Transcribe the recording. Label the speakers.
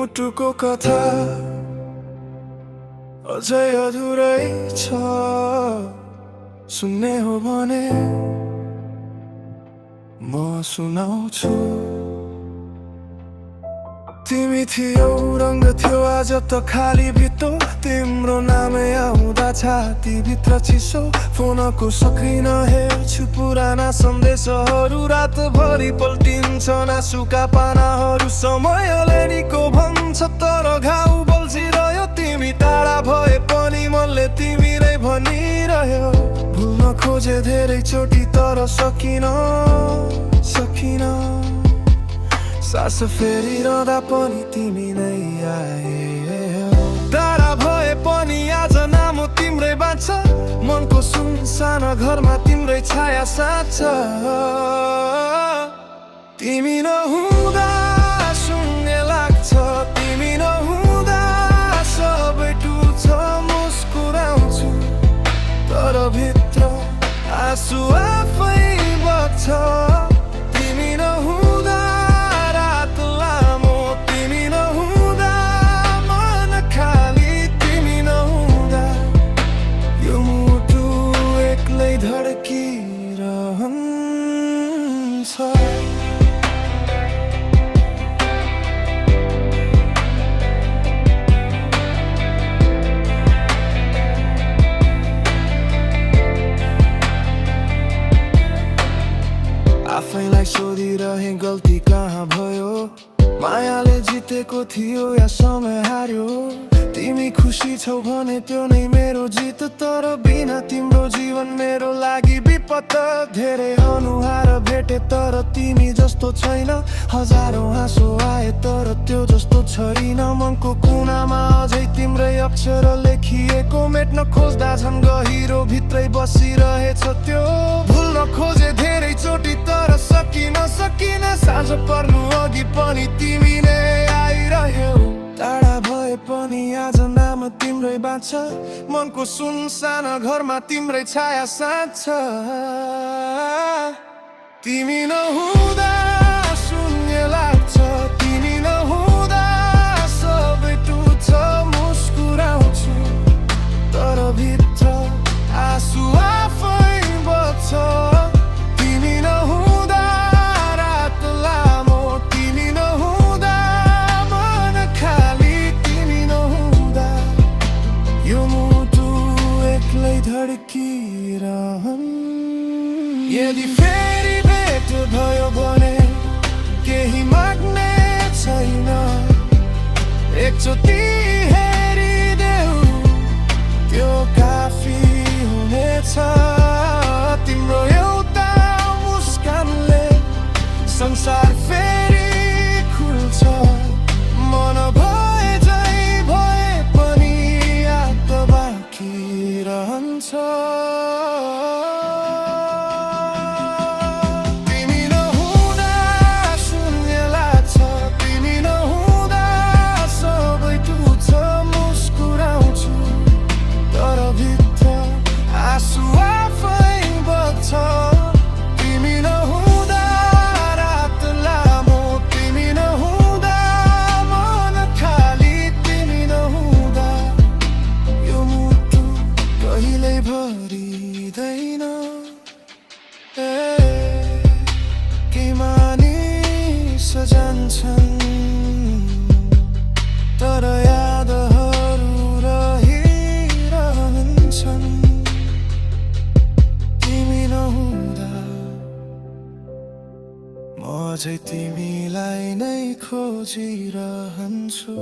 Speaker 1: मुटुको कथा अझै अधुरै छ। सुन्ने हो भने म सुनाउँछु। तिमी थियौ रंग थियो आज त खाली भित्तो। तिम्रो नामै आउँदा छातीभित्र चिसो। फोनको सक्रिन हेर्छु पुराना सन्देशहरू। रातभरि पल्टिन्छन् आँसुका पानाहरू। समयले निको भन्छ तर घाउ बल्झिरह्यो। तिमी टाढा भए पनि मनले तिमीलाई भनिरह्यो। भुल्न खोजे धेरैचोटि तर सकिन। सास फेरिरहँदा पनि तिमी नै आए। टाढा भए पनि आज नाम तिम्रै बाँच्छ। मनको सुनसान घरमा तिम्रै छाया साँच्छ। तिमी नहुँदा शून्य लाग्छ। तिमी नहुँदा सबै टुट्छ। मुस्कुराउँछु तर भित्र आँसु आफै बग्छ। तिमी नहुँदा रात लामो। तिमी नहुँदा मन खाली। तिमी नहुँदा यो मुटु एक्लै धड्किरहन्छ। आफैलाई सोधिरहे गल्ती कहाँ भयो। मायाले जितेको थियो या समय हार्यो। तिमी खुसी छौ भने त्यो नै मेरो जित। तर बिना तिम्रो जीवन मेरो लागि विपद। धेरै अनुहार भेटे तर तिमी जस्तो छैन। हजारौं हाँसो आए तर त्यो जस्तो छैन। मनको कुनामा अझै तिम्रै अक्षर लेखिएको। मेट्न खोज्दा झन् गहिरो भित्रै बसिरहेछ त्यो। भुल्न खोजे धेरैचोटि तर सकिन। साँझ पर्नु अघि पनि तिमी नै आइरह्यौ। टाढा भए पनि आज नाम तिम्रै बाँच्छ। मनको सुनसान घरमा तिम्रै छाया साँच्छ। तिमी नहुँदा शून्य लाग्छ। तिमी नहुँदा सबै टुट्छ। मुस्कुराउँछु तर भित्र आँसु आफै बग्छ। तिमी नहुँदा रात लामो। तिमी नहुँदा मन खाली। तिमी नहुँदा यो मुटु एक्लै धड्किरहन्छ। यदि फेरि भेट भयो भने केही माग्ने छैन। एकचोटि हेरिदेऊ त्यो काफी हुनेछ। तिम्रो एउटा मुस्कानले संसार फेरि खुल्छ। मन भए झै भए पनि याद बाँकी रहन्छ। तिमी नहुँदा शून्य लाग्छ। तिमी नहुँदा सबै टुट्छ। मुस्कुराउँछु तर भित्र आँसु आफै बग्छ। तिमी नहुँदा रात लामो। तिमी नहुँदा मन खाली। तिमी नहुँदा यो मुटु कहिल्यै भरिँदैन। केही मानिस जान्छन् तर यादहरू रहिरहन्छन्। तिमी नहुँदा म अझै तिमीलाई नै खोजिरहन्छु।